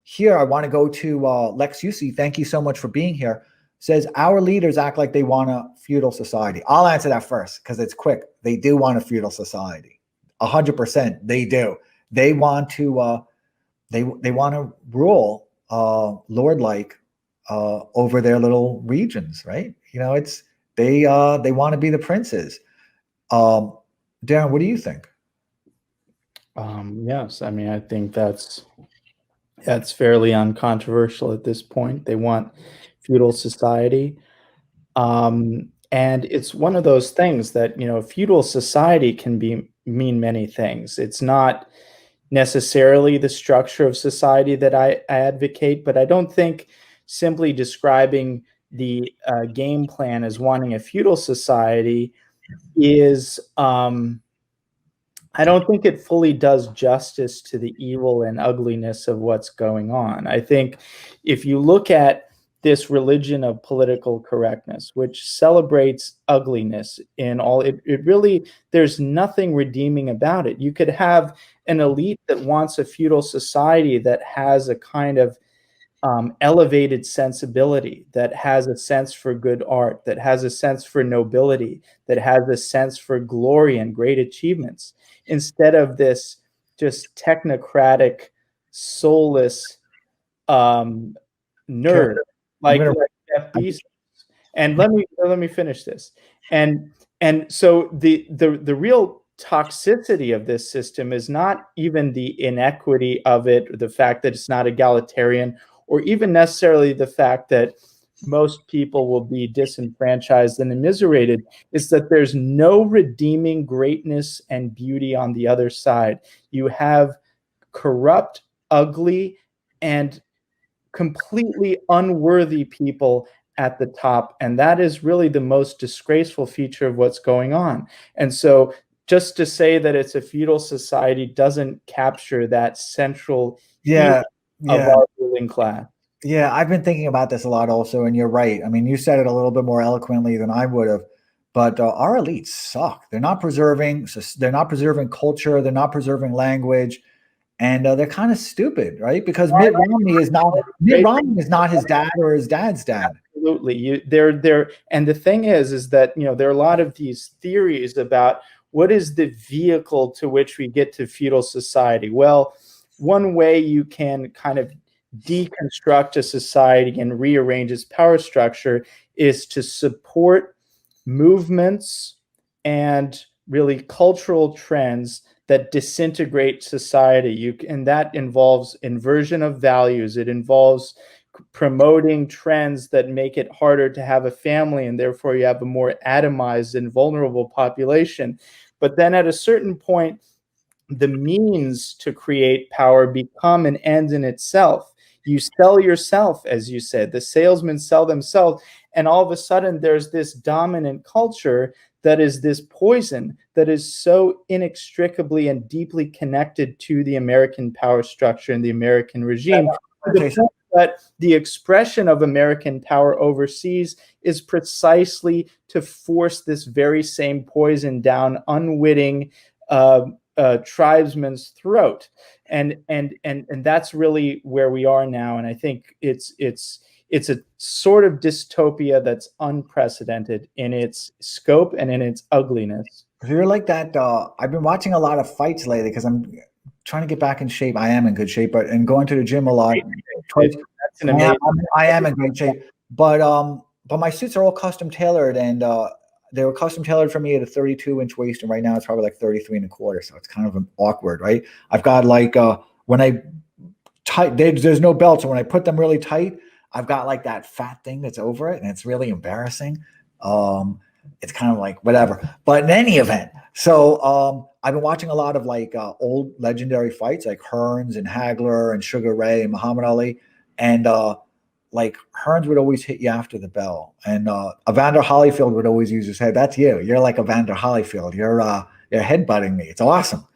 here I want to go to Lex UC. Thank you so much for being here. Says our leaders act like they want a feudal society. I'll answer that first because it's quick. They do want a feudal society. 100%. They do. They want to they want to rule lord-like over their little regions, right? You know, it's they want to be the princes. Darren, what do you think? Yes, I mean, I think that's fairly uncontroversial at this point. They want feudal society. And it's one of those things that, you know, feudal society can mean many things. It's not necessarily the structure of society that I advocate, but I don't think simply describing the game plan as wanting a feudal society is, I don't think it fully does justice to the evil and ugliness of what's going on. I think if you look at this religion of political correctness, which celebrates ugliness in all, it really, there's nothing redeeming about it. You could have an elite that wants a feudal society that has a kind of elevated sensibility, that has a sense for good art, that has a sense for nobility, that has a sense for glory and great achievements, instead of this just technocratic, soulless nerd like Ph.D. And let me finish this. And so the real toxicity of this system is not even the inequity of it, or the fact that it's not egalitarian, or even necessarily the fact that most people will be disenfranchised and immiserated. Is that there's no redeeming greatness and beauty on the other side. You have corrupt, ugly, and completely unworthy people at the top, and that is really the most disgraceful feature of what's going on. And so just to say that it's a feudal society doesn't capture that central of our ruling class. Yeah, I've been thinking about this a lot also, and you're right. I mean, you said it a little bit more eloquently than I would have, but our elites suck. They're not preserving culture, they're not preserving language, and they're kind of stupid, right? Because Mitt Romney is not his dad or his dad's dad. Absolutely. And the thing is that, you know, there are a lot of these theories about what is the vehicle to which we get to feudal society. Well, one way you can kind of deconstruct a society and rearrange its power structure is to support movements and really cultural trends that disintegrate society. And that involves inversion of values. It involves promoting trends that make it harder to have a family, and therefore you have a more atomized and vulnerable population. But then at a certain point, the means to create power become an end in itself. You sell yourself, as you said, the salesmen sell themselves, and all of a sudden there's this dominant culture that is this poison that is so inextricably and deeply connected to the American power structure and the American regime. That the expression of American power overseas is precisely to force this very same poison down unwitting tribesmen's throat, and that's really where we are now. And I think it's a sort of dystopia that's unprecedented in its scope and in its ugliness. You're like that. I've been watching a lot of fights lately because I'm trying to get back in shape. I am in good shape, and going to the gym a lot. I am in great shape, but my suits are all custom tailored, and they were custom tailored for me at a 32-inch waist, and right now it's probably like 33.25. So it's kind of awkward, right? I've got like when I tight, there's no belt, so when I put them really tight, I've got like that fat thing that's over it, and it's really embarrassing. It's kind of like whatever. But in any event, so I've been watching a lot of like old legendary fights like Hearns and Hagler and Sugar Ray and Muhammad Ali. And like Hearns would always hit you after the bell. And Evander Holyfield would always use his head. That's you. You're like Evander Holyfield. You're headbutting me. It's awesome.